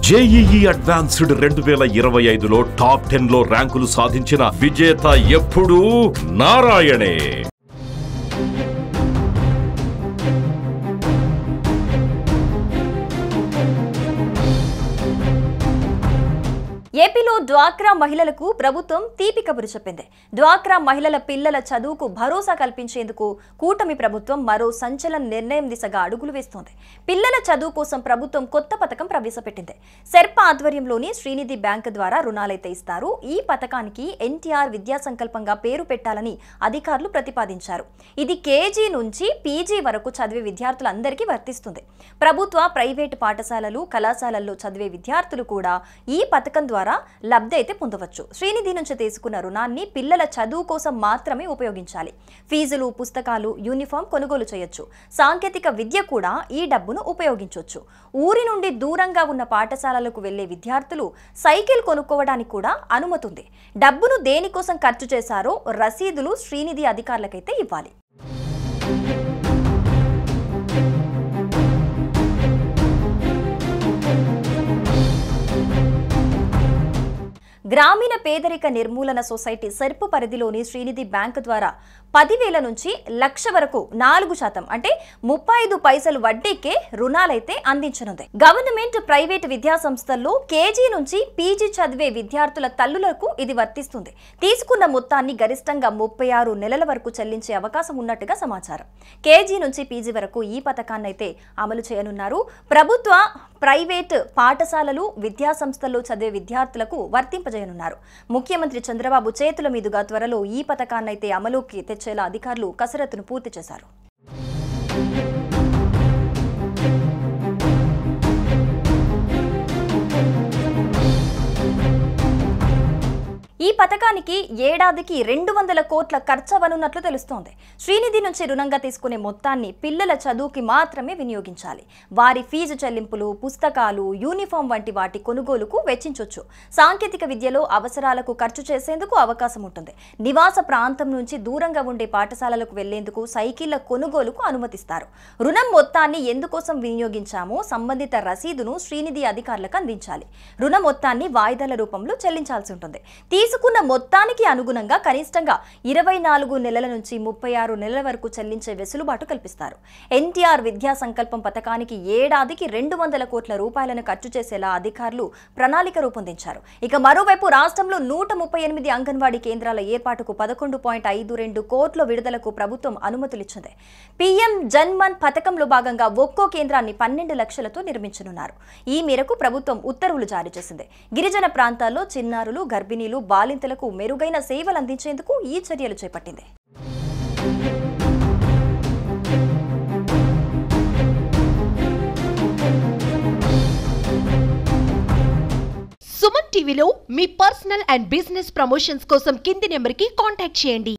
JEE advanced 2025లో top 10లో ర్యాంకులు సాధించిన విజేత ఎప్పుడూ నారాయణే. ఏపీలో డ్వాక్రా మహిళలకు ప్రభుత్వం తీపి కబురు చెప్పింది. డ్వాక్రా మహిళల పిల్లల చదువుకు భరోసా కల్పించేందుకు కూటమి ప్రభుత్వం మరో సంచలన నిర్ణయం దిశగా అడుగులు వేస్తోంది. పిల్లల చదువు కోసం ప్రభుత్వం కొత్త పథకం ప్రవేశపెట్టింది. సెర్ప ఆధ్వర్యంలోని శ్రీనిధి బ్యాంకు ద్వారా రుణాలైతే ఇస్తారు. ఈ పథకానికి ఎన్టీఆర్ విద్యా సంకల్పంగా పేరు పెట్టాలని అధికారులు ప్రతిపాదించారు. ఇది కేజీ నుంచి పీజీ వరకు చదివే విద్యార్థులందరికీ వర్తిస్తుంది. ప్రభుత్వ, ప్రైవేటు పాఠశాలలు, కళాశాలల్లో చదివే విద్యార్థులు కూడా ఈ పథకం ద్వారా లబ్ధి అయితే పొందవచ్చు. శ్రీనిధి నుంచి తీసుకున్న రుణాన్ని పిల్లల చదువు కోసం మాత్రమే ఉపయోగించాలి. ఫీజులు, పుస్తకాలు, యూనిఫామ్ కొనుగోలు చేయొచ్చు. సాంకేతిక విద్య కూడా ఈ డబ్బును ఉపయోగించవచ్చు. ఊరి నుండి దూరంగా ఉన్న పాఠశాలలకు వెళ్లే విద్యార్థులు సైకిల్ కొనుక్కోవడానికి కూడా అనుమతి ఉంది. డబ్బును దేనికోసం ఖర్చు చేశారో రసీదులు శ్రీనిధి అధికారులకైతే ఇవ్వాలి. గ్రామీణ పేదరిక నిర్మూలన సొసైటీ సెర్ప్ పరిధిలోని శ్రీనిధి బ్యాంకు ద్వారా 10,000 నుంచి 1,00,000 వరకు 4% అంటే 35 పైసలు వడ్డీకే రుణాలైతే అందించనుంది. గవర్నమెంట్, ప్రైవేటు విద్యా సంస్థల్లో కేజీ నుంచి పీజీ చదివే విద్యార్థుల తల్లులకు ఇది వర్తిస్తుంది. తీసుకున్న మొత్తాన్ని గరిష్టంగా 36 నెలల వరకు చెల్లించే అవకాశం ఉన్నట్టుగా సమాచారం. కేజీ నుంచి పీజీ వరకు ఈ పథకాన్ని అయితే అమలు చేయనున్నారు. ప్రభుత్వ, ప్రైవేటు పాఠశాలలు, విద్యా సంస్థల్లో చదివే విద్యార్థులకు వర్తింపజేయనున్నారు. ముఖ్యమంత్రి చంద్రబాబు చేతుల మీదుగా త్వరలో ఈ పథకాన్నైతే అమలుకి తెచ్చేలా అధికారులు కసరత్తును పూర్తి చేశారు. ఈ పథకానికి ఏడాదికి 200 కోట్ల ఖర్చవనున్నట్లు తెలుస్తోంది. శ్రీనిధి నుంచి రుణంగా తీసుకునే మొత్తాన్ని పిల్లల చదువుకి మాత్రమే వినియోగించాలి. వారి ఫీజు చెల్లింపులు, పుస్తకాలు, యూనిఫామ్ వంటి వాటి కొనుగోలుకు వెచ్చించవచ్చు. సాంకేతిక విద్యలో అవసరాలకు ఖర్చు చేసేందుకు అవకాశం ఉంటుంది. నివాస ప్రాంతం నుంచి దూరంగా ఉండే పాఠశాలలకు వెళ్లేందుకు సైకిళ్ల కొనుగోలుకు అనుమతిస్తారు. రుణం మొత్తాన్ని ఎందుకోసం వినియోగించామో సంబంధిత రసీదును శ్రీనిధి అధికారులకు అందించాలి. రుణ మొత్తాన్ని వాయిదాల రూపంలో చెల్లించాల్సి ఉంటుంది. తీసుకున్న మొత్తానికి అనుగుణంగా కనిష్టంగా 24 నెలల నుంచి 36 నెలల వరకు చెల్లించే వెసులుబాటు కల్పిస్తారు. ఎన్టీఆర్ విద్యా సంకల్పం పథకానికి ఏడాదికి 200 కోట్ల రూపాయలను ఖర్చు చేసేలా అధికారులు ప్రణాళిక రూపొందించారు. ఇక మరోవైపు రాష్ట్రంలో 138 అంగన్వాడీ కేంద్రాల ఏర్పాటుకు 11.52 కోట్ల విడుదలకు ప్రభుత్వం అనుమతులిచ్చింది. పీఎం జన్మన్ పథకంలో భాగంగా ఒక్కో కేంద్రాన్ని 12 లక్షలతో నిర్మించనున్నారు. ఈ మేరకు ప్రభుత్వం ఉత్తర్వులు జారీ చేసింది. గిరిజన ప్రాంతాల్లో చిన్నారులు, గర్భిణీలు, బాలింతలకు మెరుగైన సేవలు అందించేందుకు ఈ చర్యలు చేపట్టింది. సుమన్ టీవీలో మీ పర్సనల్ అండ్ బిజినెస్ ప్రమోషన్స్ కోసం కింది నెంబర్కి కాంటాక్ట్ చేయండి.